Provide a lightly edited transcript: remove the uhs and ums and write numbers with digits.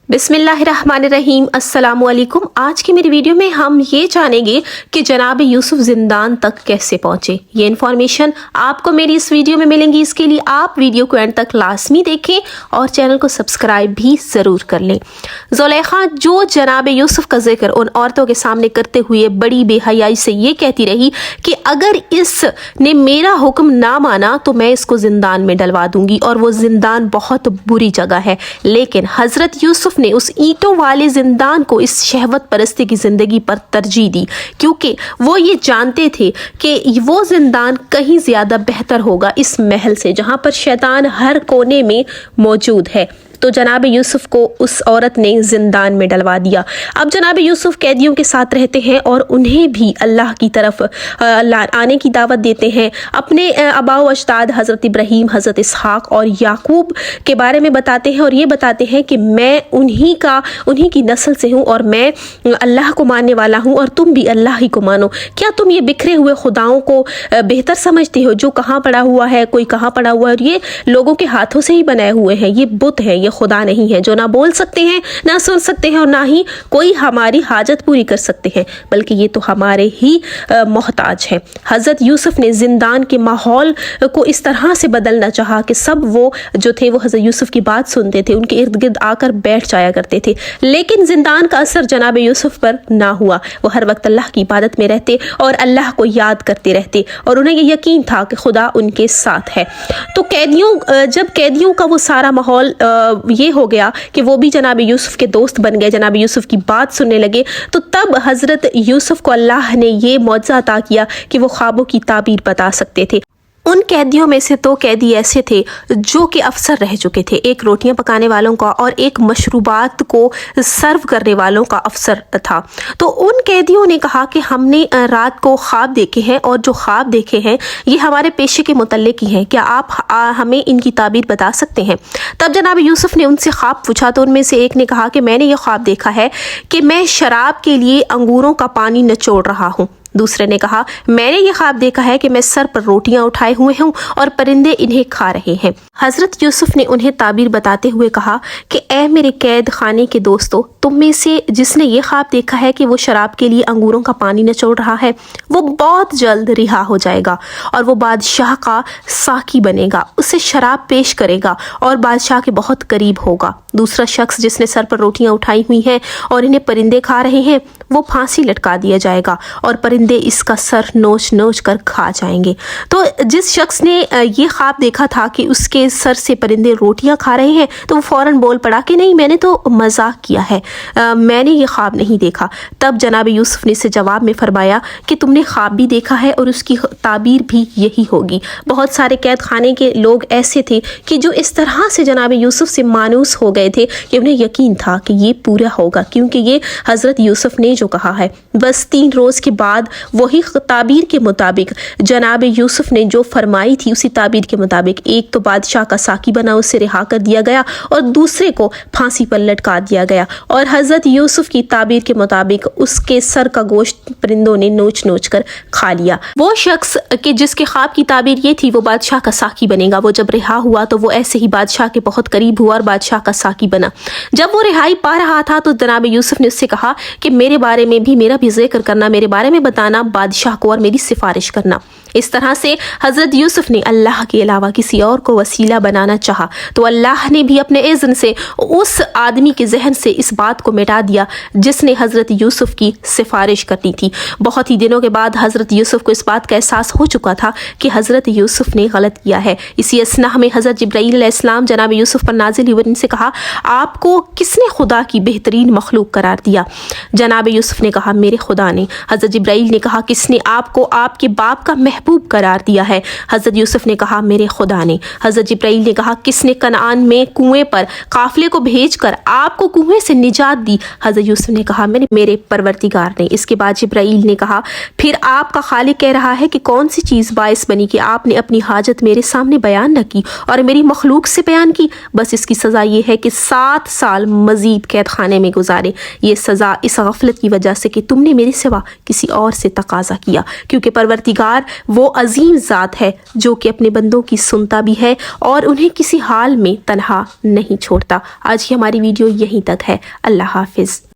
बिस्मिल्लाहिर्रहमानिर्रहीम। अस्सलाम वालेकुम। आज की मेरी वीडियो में हम ये जानेंगे कि जनाब यूसुफ जिंदान तक कैसे पहुंचे। ये इन्फॉर्मेशन आपको मेरी इस वीडियो में मिलेंगी। इसके लिए आप वीडियो को एंड तक लाजमी देखें और चैनल को सब्सक्राइब भी ज़रूर कर लें। ज़ुलेखा जो जनाब यूसुफ का जिक्र उन औरतों के सामने करते हुए बड़ी बेहयाई से ये कहती रही कि अगर इसने मेरा हुक्म ना माना तो मैं इसको जिंदान में डलवा दूंगी, और वो जिंदान बहुत बुरी जगह है। लेकिन हज़रत यूसुफ ने उस ईंटों वाले जिंदान को इस शहवत परस्ती की ज़िंदगी पर तरजीह दी, क्योंकि वो ये जानते थे कि वो जिंदान कहीं ज़्यादा बेहतर होगा इस महल से, जहाँ पर शैतान हर कोने में मौजूद है। तो जनाब यूसुफ को उस औरत ने जिंदान में डलवा दिया। अब जनाब यूसुफ कैदियों के साथ रहते हैं और उन्हें भी अल्लाह की तरफ आने की दावत देते हैं। अपने आबा व अजदाद हज़रत इब्राहीम, हज़रत इसहाक और याकूब के बारे में बताते हैं और ये बताते हैं कि मैं उन्हीं की नस्ल से हूँ और मैं अल्लाह को मानने वाला हूँ और तुम भी अल्लाह ही को मानो। क्या तुम ये बिखरे हुए खुदाओं को बेहतर समझते हो, जो कहाँ पड़ा हुआ है, कोई कहाँ पड़ा हुआ है, और ये लोगों के हाथों से ही बनाए हुए हैं, ये बुत है, ये खुदा नहीं है, जो ना बोल सकते हैं, ना सुन सकते हैं और ना ही कोई हमारी हाजत पूरी कर सकते हैं, बल्कि ये तो हमारे ही मोहताज हैं। हज़रत यूसुफ ने जिंदान के माहौल को इस तरह से बदलना चाहा कि सब वो जो थे वो हज़रत यूसुफ की बात सुनते थे, उनके इर्द गिर्द आकर बैठ जाया करते थे। लेकिन जिंदान का असर जनाब यूसुफ पर ना हुआ। वो हर वक्त अल्लाह की इबादत में रहते और अल्लाह को याद करते रहते और उन्हें ये यकीन था कि खुदा उनके साथ है। तो जब कैदियों का वो सारा माहौल ये हो गया कि वो भी जनाब यूसुफ के दोस्त बन गए, जनाब यूसुफ की बात सुनने लगे, तो तब हज़रत यूसुफ को अल्लाह ने ये मौजज़ा अता किया कि वो ख्वाबों की ताबीर बता सकते थे। उन कैदियों में से 2 कैदी ऐसे थे जो कि अफसर रह चुके थे, एक रोटियां पकाने वालों का और एक मशरूबात को सर्व करने वालों का अफसर था। तो उन कैदियों ने कहा कि हमने रात को ख्वाब देखे हैं और जो ख्वाब देखे हैं ये हमारे पेशे के मुतल्लिक ही हैं, क्या आप हमें इनकी ताबीर बता सकते हैं। तब जनाब यूसुफ ने उनसे ख्वाब पूछा तो उनमें से एक ने कहा कि मैंने ये ख्वाब देखा है कि मैं शराब के लिए अंगूरों का पानी निचोड़ रहा हूँ। दूसरे ने कहा मैंने ये ख्वाब देखा है कि मैं सर पर रोटियां उठाए हुए हूँ और परिंदे इन्हें खा रहे हैं। हज़रत यूसुफ ने उन्हें ताबीर बताते हुए कहा कि ए मेरे कैद खाने के दोस्तों, तुम में से जिसने ये ख्वाब देखा है कि वो शराब के लिए अंगूरों का पानी निचोड़ रहा है, वो बहुत जल्द रिहा हो जाएगा और वो बादशाह का साकी बनेगा, उसे शराब पेश करेगा और बादशाह के बहुत करीब होगा। दूसरा शख्स जिसने सर पर रोटियां उठाई हुई हैं और इन्हें परिंदे खा रहे हैं, वो फांसी लटका दिया जाएगा और परिंदे इसका सर नोच नोच कर खा जाएंगे। तो जिस शख्स ने ये ख्वाब देखा था कि उसके सर से परिंदे रोटियां खा रहे हैं, तो वो फौरन बोल पड़ा कि नहीं, मैंने तो मजाक किया है, मैंने ये ख्वाब नहीं देखा। तब जनाब यूसुफ ने इसे जवाब में फरमाया कि तुमने ख्वाब भी देखा है और उसकी ताबीर भी यही होगी। बहुत सारे कैद खाने के लोग ऐसे थे कि जो इस तरह से जनाब यूसुफ से मानूस हो गए थे कि उन्हें यकीन था कि ये पूरा होगा, क्योंकि ये हज़रत यूसुफ ने जो कहा है। बस 3 रोज़ के बाद वही ताबीर के मुताबिक जनाब यूसुफ ने जो फरमाई थी, उसी ताबीर के मुताबिक एक तो बादशाह का साकी बना, उसे रिहा कर दिया गया और दूसरे को फांसी पर लटका दिया गया। और हज़रत यूसुफ की ताबीर के मुताबिक उसके सर का गोश्त परिंदों ने नोच नोच कर खा लिया। वो शख्स कि जिसके ख्वाब की ताबीर ये थी वो बादशाह का साकी बनेगा, वो जब रिहा हुआ तो वो ऐसे ही बादशाह के बहुत करीब हुआ और बादशाह का साकी बना। जब वो रिहाई पा रहा था तो जनाब यूसुफ ने उससे कहा कि मेरे बारे में भी मेरा भी जिक्र करना, मेरे बारे में बताना बादशाह को और मेरी सिफारिश करना। इस तरह से हज़रत यूसुफ ने अल्लाह के अलावा किसी और को वसीला बनाना चाहा तो अल्लाह ने भी अपने इज़्न से उस आदमी के जहन से इस बात को मिटा दिया जिसने हज़रत यूसुफ की सिफारिश करनी थी। बहुत ही दिनों के बाद हज़रत यूसुफ को इस बात का एहसास हो चुका था कि हज़रत यूसुफ ने गलत किया है। इसी असना में हज़रत जिब्राईल अलैहिस्सलाम जनाब यूसुफ पर नाजिल हुए, उनसे कहा आपको किसने खुदा की बेहतरीन मखलूक करार दिया। जनाब यूसुफ ने कहा मेरे खुदा ने। हज़रत जिब्राईल ने कहा किसने आपको आपके बाप का महबूब करार दिया है। हज़रत यूसुफ ने कहा मेरे खुदा ने। हज़रत जिब्राईल ने कहा किसने कनान में कुएं पर काफिले को भेजकर आपको कुएं से निजात दी। हज़रत यूसुफ ने कहा मेरे परवरदिगार ने। इसके बाद जिब्राईल ने कहा फिर आपका खालिक कह रहा है कि कौन सी चीज़ बाइस बनी कि आपने अपनी हाजत मेरे सामने बयान न की और मेरी मखलूक से बयान की। बस इसकी सज़ा ये है कि 7 साल मज़ीद कैद खाने में गुजारे। ये सज़ा इस गफलत की वजह से कि तुमने मेरे सिवा किसी और से तकाजा किया, क्योंकि परवरदिगार وہ عظیم ذات ہے جو کہ اپنے بندوں کی سنتا بھی ہے اور انہیں کسی حال میں تنہا نہیں چھوڑتا۔ آج کی ہماری ویڈیو یہیں تک ہے۔ اللہ حافظ۔